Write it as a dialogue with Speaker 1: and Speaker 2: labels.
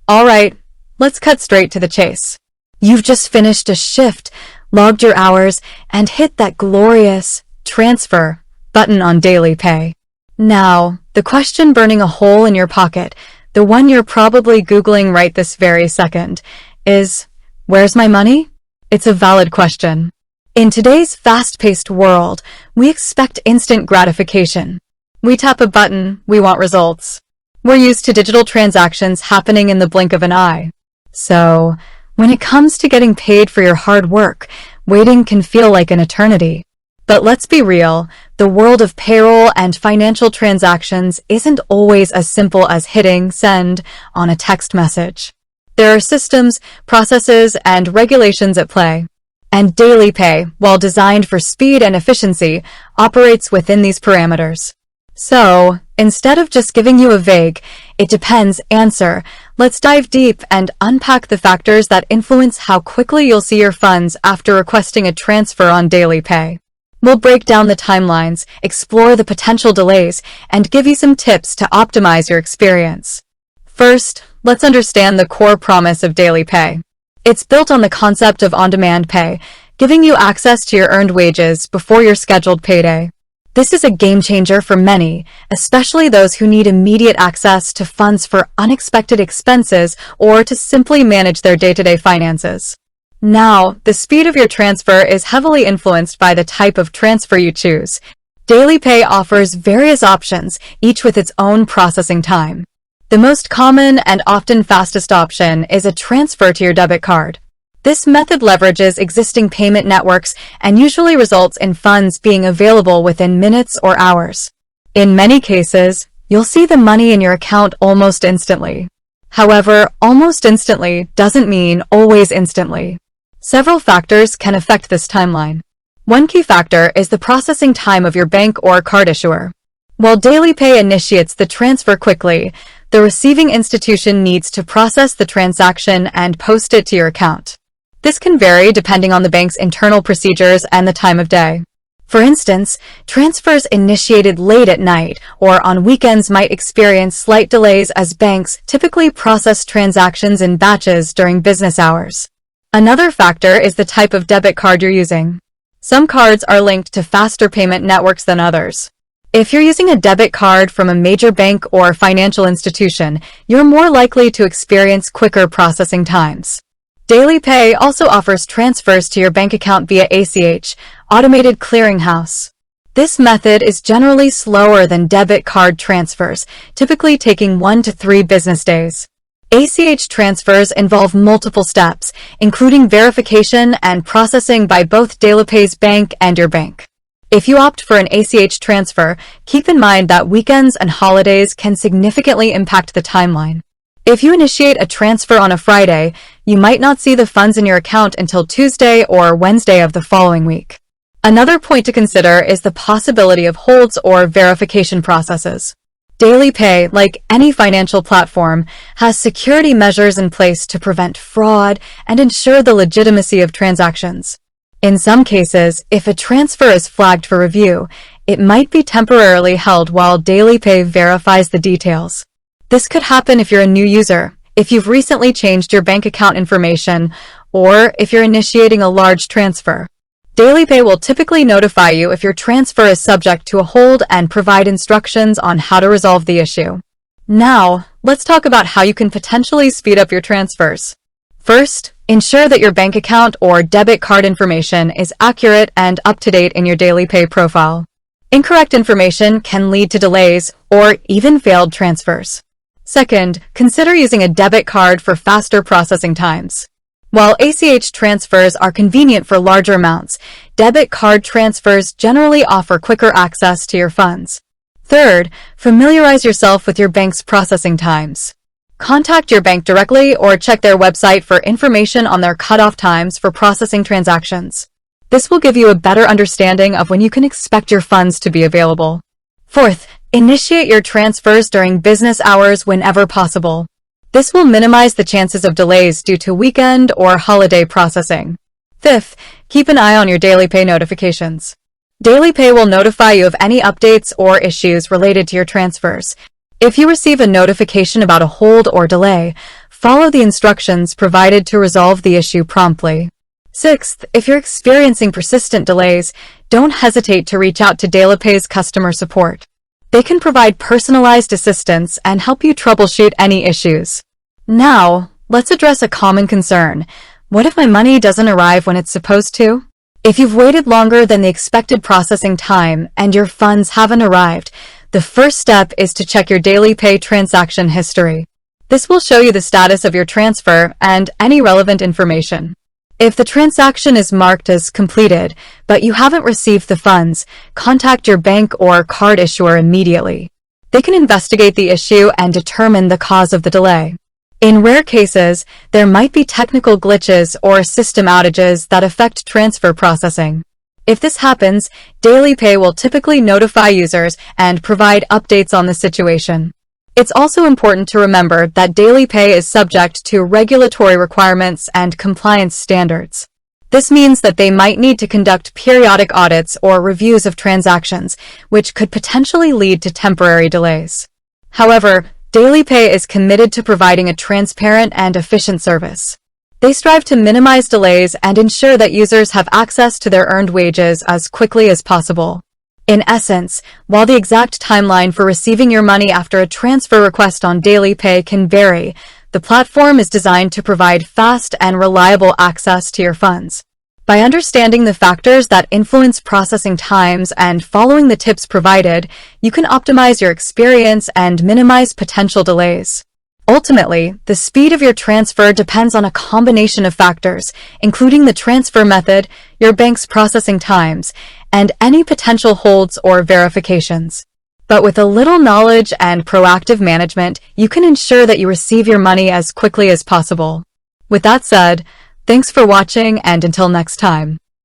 Speaker 1: Alright, let's cut straight to the chase. You've just finished a shift, logged your hours, and hit that glorious transfer button on Dailypay. Now, the question burning a hole in your pocket, the one you're probably Googling right this very second, is, where's my money? It's a valid question. In today's fast-paced world, we expect instant gratification. We tap a button, we want results. We're used to digital transactions happening in the blink of an eye. So, when it comes to getting paid for your hard work, waiting can feel like an eternity. But let's be real, the world of payroll and financial transactions isn't always as simple as hitting send on a text message. There are systems, processes, and regulations at play. And Dailypay, while designed for speed and efficiency, operates within these parameters. So, instead of just giving you a vague, "it depends" answer, let's dive deep and unpack the factors that influence how quickly you'll see your funds after requesting a transfer on Dailypay. We'll break down the timelines, explore the potential delays, and give you some tips to optimize your experience. First, let's understand the core promise of Dailypay. It's built on the concept of on-demand pay, giving you access to your earned wages before your scheduled payday. This is a game changer for many, especially those who need immediate access to funds for unexpected expenses or to simply manage their day-to-day finances. Now, the speed of your transfer is heavily influenced by the type of transfer you choose. Dailypay offers various options, each with its own processing time. The most common and often fastest option is a transfer to your debit card. This method leverages existing payment networks and usually results in funds being available within minutes or hours. In many cases, you'll see the money in your account almost instantly. However, almost instantly doesn't mean always instantly. Several factors can affect this timeline. One key factor is the processing time of your bank or card issuer. While Dailypay initiates the transfer quickly, the receiving institution needs to process the transaction and post it to your account. This can vary depending on the bank's internal procedures and the time of day. For instance, transfers initiated late at night or on weekends might experience slight delays as banks typically process transactions in batches during business hours. Another factor is the type of debit card you're using. Some cards are linked to faster payment networks than others. If you're using a debit card from a major bank or financial institution, you're more likely to experience quicker processing times. Dailypay also offers transfers to your bank account via ACH, Automated Clearinghouse. This method is generally slower than debit card transfers, typically taking 1 to 3 business days. ACH transfers involve multiple steps, including verification and processing by both Dailypay's bank and your bank. If you opt for an ACH transfer, keep in mind that weekends and holidays can significantly impact the timeline. If you initiate a transfer on a Friday, you might not see the funds in your account until Tuesday or Wednesday of the following week. Another point to consider is the possibility of holds or verification processes. Dailypay, like any financial platform, has security measures in place to prevent fraud and ensure the legitimacy of transactions. In some cases, if a transfer is flagged for review, it might be temporarily held while Dailypay verifies the details. This could happen if you're a new user, if you've recently changed your bank account information, or if you're initiating a large transfer. Dailypay will typically notify you if your transfer is subject to a hold and provide instructions on how to resolve the issue. Now, let's talk about how you can potentially speed up your transfers. First, ensure that your bank account or debit card information is accurate and up-to-date in your Dailypay profile. Incorrect information can lead to delays or even failed transfers. Second, consider using a debit card for faster processing times. While ACH transfers are convenient for larger amounts, debit card transfers generally offer quicker access to your funds. Third, familiarize yourself with your bank's processing times. Contact your bank directly or check their website for information on their cutoff times for processing transactions. This will give you a better understanding of when you can expect your funds to be available. Fourth, initiate your transfers during business hours whenever possible. This will minimize the chances of delays due to weekend or holiday processing. Fifth, keep an eye on your Dailypay notifications. Dailypay will notify you of any updates or issues related to your transfers. If you receive a notification about a hold or delay, Follow the instructions provided to resolve the issue promptly. Sixth, if you're experiencing persistent delays, don't hesitate to reach out to Dailypay's customer support. They can provide personalized assistance and help you troubleshoot any issues. Now, let's address a common concern. What if my money doesn't arrive when it's supposed to? If you've waited longer than the expected processing time and your funds haven't arrived, the first step is to check your Dailypay transaction history. This will show you the status of your transfer and any relevant information. If the transaction is marked as completed, but you haven't received the funds, contact your bank or card issuer immediately. They can investigate the issue and determine the cause of the delay. In rare cases, there might be technical glitches or system outages that affect transfer processing. If this happens, Dailypay will typically notify users and provide updates on the situation. It's also important to remember that Dailypay is subject to regulatory requirements and compliance standards. This means that they might need to conduct periodic audits or reviews of transactions, which could potentially lead to temporary delays. However, Dailypay is committed to providing a transparent and efficient service. They strive to minimize delays and ensure that users have access to their earned wages as quickly as possible. In essence, while the exact timeline for receiving your money after a transfer request on Dailypay can vary, the platform is designed to provide fast and reliable access to your funds. By understanding the factors that influence processing times and following the tips provided, you can optimize your experience and minimize potential delays. Ultimately, the speed of your transfer depends on a combination of factors, including the transfer method, your bank's processing times, and any potential holds or verifications. But with a little knowledge and proactive management, you can ensure that you receive your money as quickly as possible. With that said, thanks for watching, and until next time.